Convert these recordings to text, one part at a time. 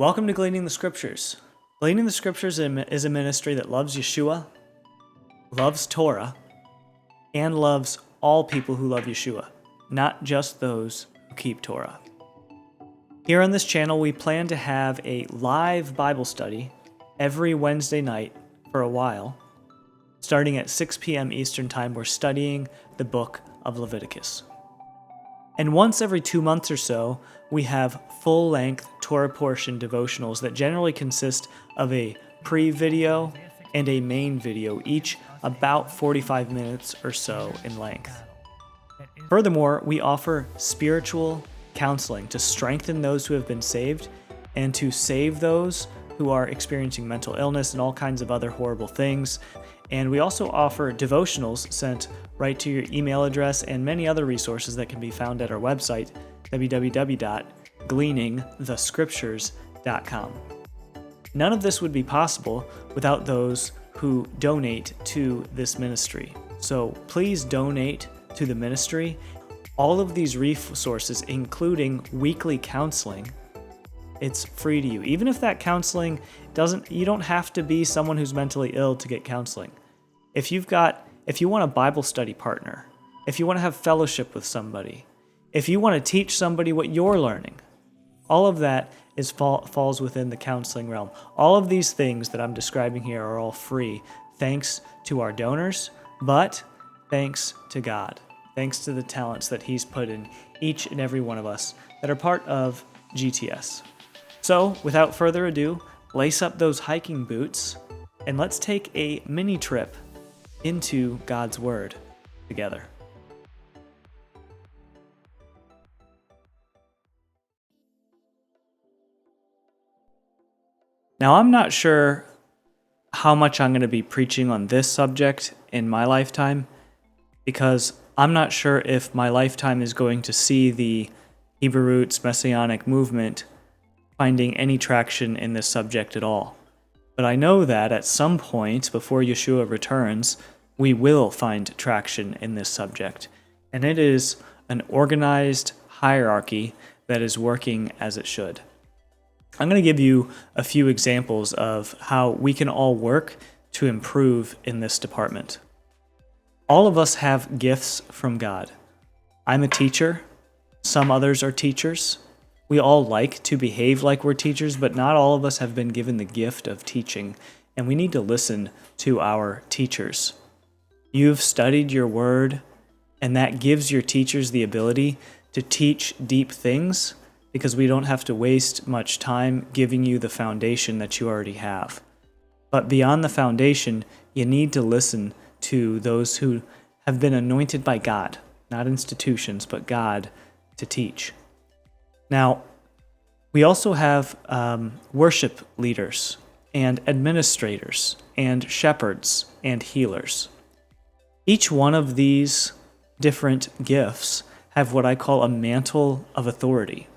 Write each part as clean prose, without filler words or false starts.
Welcome to Gleaning the Scriptures. Gleaning the Scriptures is a ministry that loves Yeshua, loves Torah, and loves all people who love Yeshua, not just those who keep Torah. Here on this channel, we plan to have a live Bible study every Wednesday night for a while. Starting at 6 p.m. Eastern Time, we're studying the book of Leviticus. And once every 2 months or so, we have full-length Torah portion devotionals that generally consist of a pre-video and a main video, each about 45 minutes or so in length. Furthermore, we offer spiritual counseling to strengthen those who have been saved and to save those who are experiencing mental illness and all kinds of other horrible things. And we also offer devotionals sent right to your email address and many other resources that can be found at our website, www.gleaningthescriptures.com. None of this would be possible without those who donate to this ministry. So please donate to the ministry. All of these resources, including weekly counseling, it's free to you. Even if that counseling you don't have to be someone who's mentally ill to get counseling. If you want a Bible study partner, if you want to have fellowship with somebody, if you want to teach somebody what you're learning, all of that falls within the counseling realm. All of these things that I'm describing here are all free, thanks to our donors, but thanks to God. Thanks to the talents that He's put in each and every one of us that are part of GTS. So, without further ado, lace up those hiking boots and let's take a mini trip into God's Word together. Now, I'm not sure how much I'm going to be preaching on this subject in my lifetime, because I'm not sure if my lifetime is going to see the Hebrew Roots Messianic movement finding any traction in this subject at all. But I know that at some point before Yeshua returns, we will find traction in this subject. And it is an organized hierarchy that is working as it should. I'm going to give you a few examples of how we can all work to improve in this department. All of us have gifts from God. I'm a teacher. Some others are teachers. We all like to behave like we're teachers, but not all of us have been given the gift of teaching, and we need to listen to our teachers. You've studied your word, and that gives your teachers the ability to teach deep things, because we don't have to waste much time giving you the foundation that you already have. But beyond the foundation, you need to listen to those who have been anointed by God, not institutions, but God, to teach. Now, we also have worship leaders and administrators and shepherds and healers. Each one of these different gifts have what I call a mantle of authority.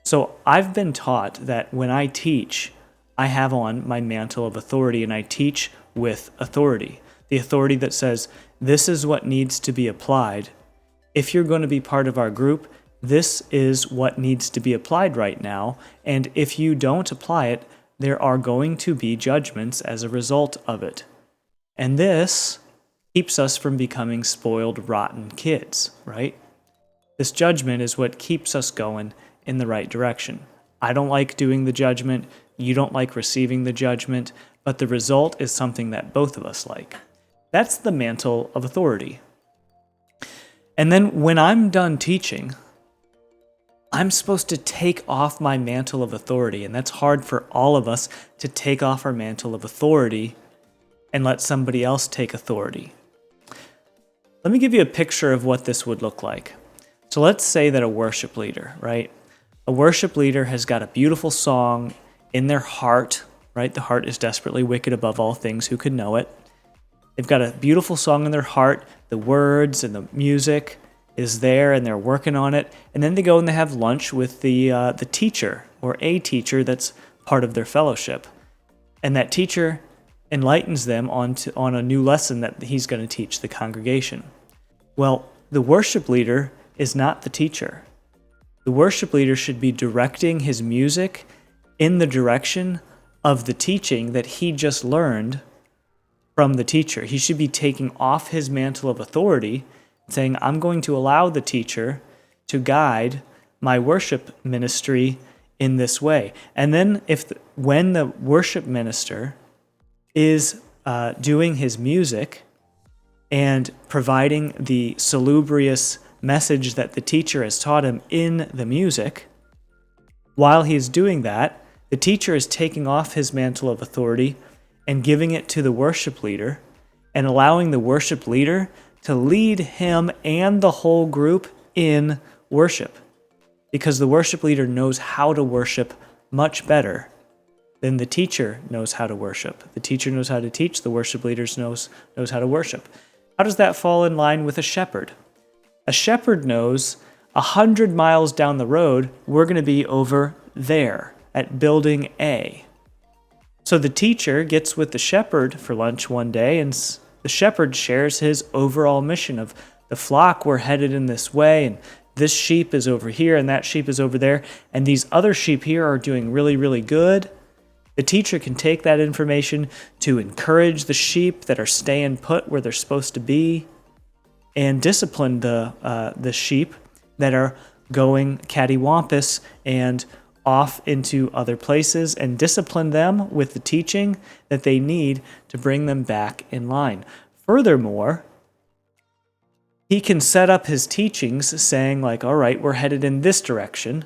So I've been taught that when I teach, I have on my mantle of authority, and I teach with authority. The authority that says, this is what needs to be applied. If you're going to be part of our group, this is what needs to be applied right now, and if you don't apply it, there are going to be judgments as a result of it. And this keeps us from becoming spoiled, rotten kids, right? This judgment is what keeps us going in the right direction. I don't like doing the judgment, you don't like receiving the judgment, but the result is something that both of us like. That's the mantle of authority. And then when I'm done teaching, I'm supposed to take off my mantle of authority, and that's hard for all of us to take off our mantle of authority and let somebody else take authority. Let me give you a picture of what this would look like. So let's say that a worship leader, right? A worship leader has got a beautiful song in their heart, right? The heart is desperately wicked above all things. Who could know it? They've got a beautiful song in their heart. The words and the music is there, and they're working on it. And then they go and they have lunch with the teacher or a teacher that's part of their fellowship. And that teacher enlightens them on a new lesson that he's going to teach the congregation. Well, the worship leader is not the teacher. The worship leader should be directing his music in the direction of the teaching that he just learned from the teacher. He should be taking off his mantle of authority, saying, I'm going to allow the teacher to guide my worship ministry in this way. And then when the worship minister is doing his music and providing the salubrious message that the teacher has taught him in the music, while he's doing that, the teacher is taking off his mantle of authority and giving it to the worship leader and allowing the worship leader to lead him and the whole group in worship. Because the worship leader knows how to worship much better than the teacher knows how to worship. The teacher knows how to teach, the worship leader knows how to worship. How does that fall in line with a shepherd? A shepherd knows 100 miles down the road, we're going to be over there at building A. So the teacher gets with the shepherd for lunch one day, and the shepherd shares his overall mission of the flock, we're headed in this way, and this sheep is over here, and that sheep is over there, and these other sheep here are doing really, really good. The teacher can take that information to encourage the sheep that are staying put where they're supposed to be, and discipline the sheep that are going cattywampus and off into other places, and discipline them with the teaching that they need to bring them back in line. Furthermore, he can set up his teachings saying like, all right, we're headed in this direction.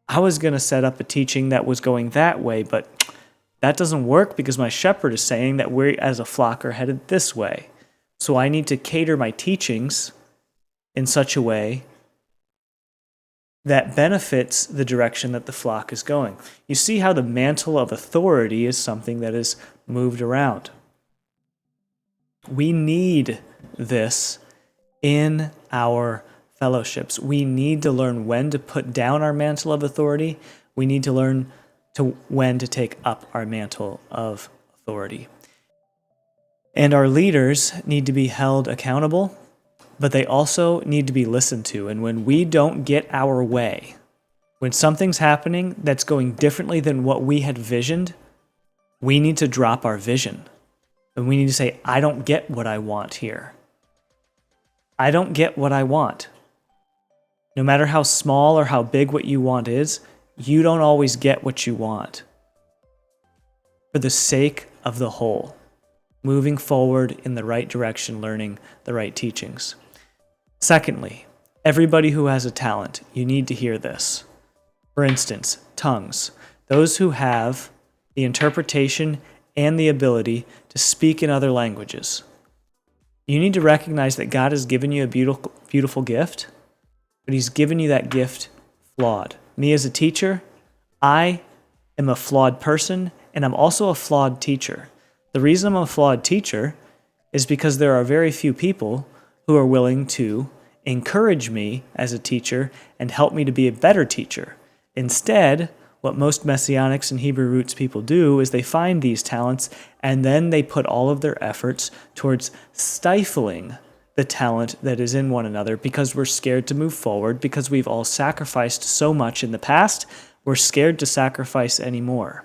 I was going to set up a teaching that was going that way, but that doesn't work because my shepherd is saying that we as a flock are headed this way. So I need to cater my teachings in such a way that benefits the direction that the flock is going. You see how the mantle of authority is something that is moved around. We need this in our fellowships. We need to learn when to put down our mantle of authority. We need to learn when to take up our mantle of authority. And our leaders need to be held accountable, but they also need to be listened to. And when we don't get our way, when something's happening that's going differently than what we had visioned, we need to drop our vision. And we need to say, I don't get what I want here. I don't get what I want. No matter how small or how big what you want is, you don't always get what you want. For the sake of the whole, moving forward in the right direction, learning the right teachings. Secondly, everybody who has a talent, you need to hear this. For instance, tongues. Those who have the interpretation and the ability to speak in other languages. You need to recognize that God has given you a beautiful, beautiful gift, but He's given you that gift flawed. Me as a teacher, I am a flawed person, and I'm also a flawed teacher. The reason I'm a flawed teacher is because there are very few people who are willing to encourage me as a teacher and help me to be a better teacher. Instead, what most Messianics and Hebrew roots people do is they find these talents and then they put all of their efforts towards stifling the talent that is in one another because we're scared to move forward, because we've all sacrificed so much in the past, we're scared to sacrifice anymore.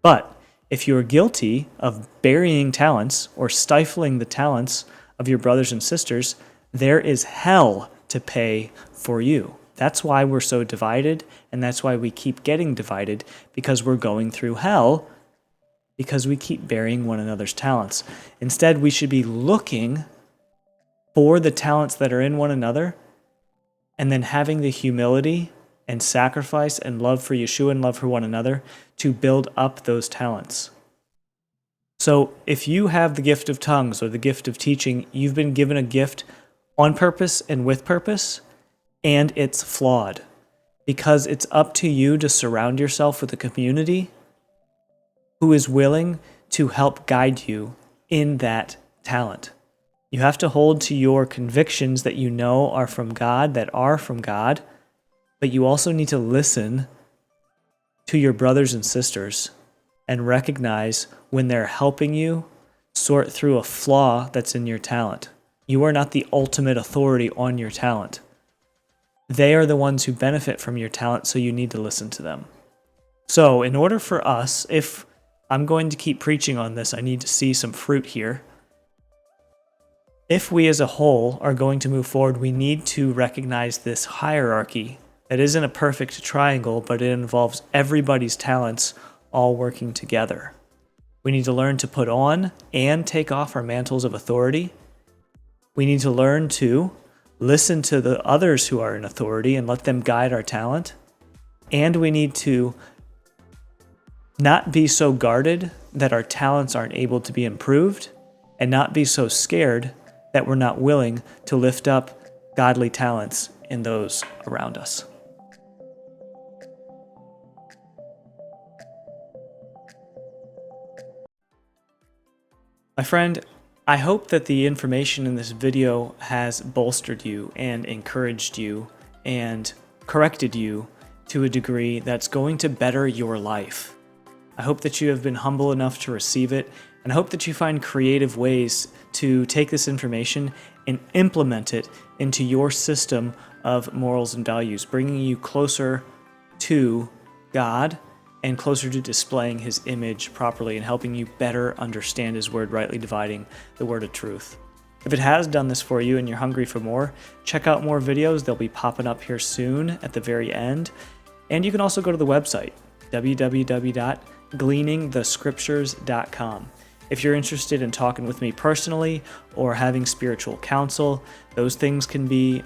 But if you're guilty of burying talents or stifling the talents of your brothers and sisters, there is hell to pay for you. That's why we're so divided, and that's why we keep getting divided, because we're going through hell, because we keep burying one another's talents. Instead, we should be looking for the talents that are in one another, and then having the humility and sacrifice and love for Yeshua and love for one another to build up those talents. So if you have the gift of tongues or the gift of teaching, you've been given a gift on purpose and with purpose, and it's flawed, because it's up to you to surround yourself with a community who is willing to help guide you in that talent. You have to hold to your convictions that you know are from God, but you also need to listen to your brothers and sisters and recognize when they're helping you sort through a flaw that's in your talent. You are not the ultimate authority on your talent. They are the ones who benefit from your talent, so you need to listen to them. So in order for us, if I'm going to keep preaching on this, I need to see some fruit here. If we as a whole are going to move forward, we need to recognize this hierarchy that isn't a perfect triangle, but it involves everybody's talents all working together. We need to learn to put on and take off our mantles of authority. We need to learn to listen to the others who are in authority and let them guide our talent. And we need to not be so guarded that our talents aren't able to be improved, and not be so scared that we're not willing to lift up godly talents in those around us. My friend, I hope that the information in this video has bolstered you and encouraged you and corrected you to a degree that's going to better your life. I hope that you have been humble enough to receive it, and I hope that you find creative ways to take this information and implement it into your system of morals and values, bringing you closer to God and closer to displaying His image properly and helping you better understand His word, rightly dividing the word of truth. If it has done this for you and you're hungry for more, check out more videos. They'll be popping up here soon at the very end. And you can also go to the website, www.gleaningthescriptures.com. If you're interested in talking with me personally or having spiritual counsel, those things can be,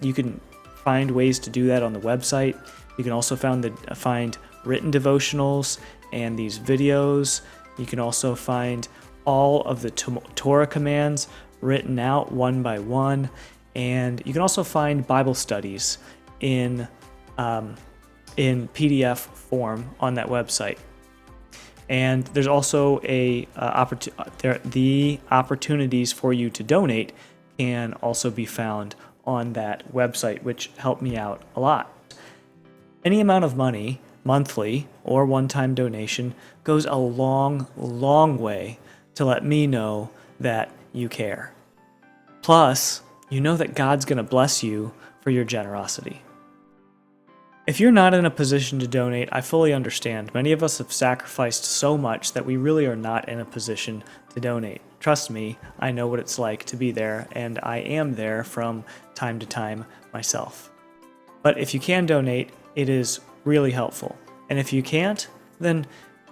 you can find ways to do that on the website. You can also find written devotionals and these videos. You can also find all of the Torah commands written out one by one. And you can also find Bible studies in PDF form on that website. And there's also the opportunities for you to donate can also be found on that website, which help me out a lot. Any amount of money, monthly or one-time donation, goes a long, long way to let me know that you care. Plus, you know that God's going to bless you for your generosity. If you're not in a position to donate, I fully understand. Many of us have sacrificed so much that we really are not in a position to donate. Trust me, I know what it's like to be there, and I am there from time to time myself. But if you can donate, it is really helpful. And if you can't, then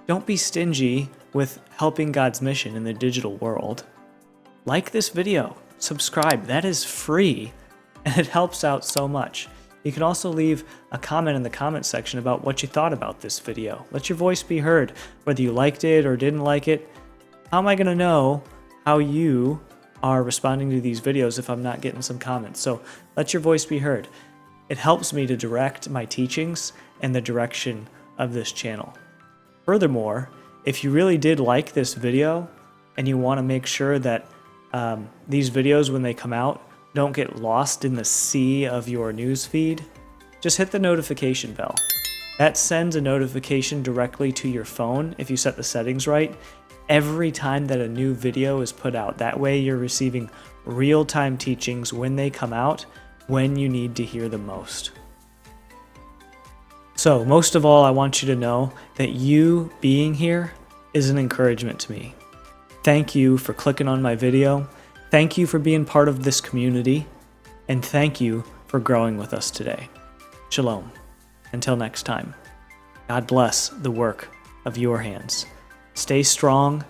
don't be stingy with helping God's mission in the digital world. Like this video, subscribe, that is free, and it helps out so much. You can also leave a comment in the comment section about what you thought about this video. Let your voice be heard, whether you liked it or didn't like it. How am I going to know how you are responding to these videos if I'm not getting some comments? So let your voice be heard. It helps me to direct my teachings and the direction of this channel. Furthermore, if you really did like this video and you want to make sure that these videos, when they come out, don't get lost in the sea of your news feed, just hit the notification bell. That sends a notification directly to your phone if you set the settings right every time that a new video is put out. That way you're receiving real-time teachings when they come out, when you need to hear them most. So most of all, I want you to know that you being here is an encouragement to me. Thank you for clicking on my video. Thank you for being part of this community, and thank you for growing with us today. Shalom. Until next time, God bless the work of your hands. Stay strong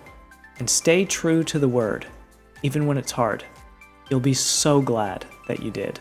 and stay true to the word, even when it's hard. You'll be so glad that you did.